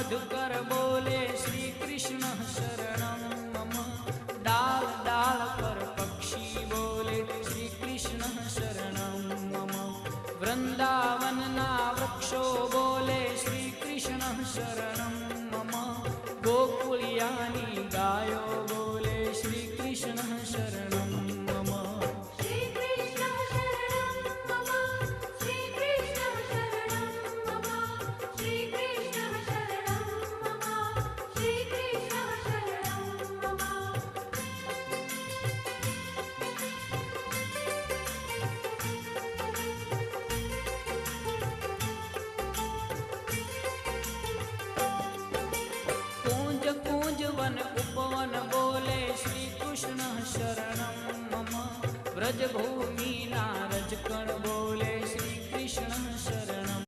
मधुकर बोले श्री कृष्ण शरणं मम। डाल डाल पर पक्षी बोले श्री कृष्ण शरणं मम। वृंदावन ना वृक्षो बोले श्री कृष्ण शरणं मम। गोकुलियानी गायो बोले श्री कृष्ण शरणं मम। श्री कृष्ण शरणं मम। श्री कृष्ण शरणं मम। श्री कृष्ण शरणं मम। श्री कृष्ण शरणं मम। कूंज कूंज वन उपवन बोले श्री कृष्ण शरणं मम। व्रज भूमि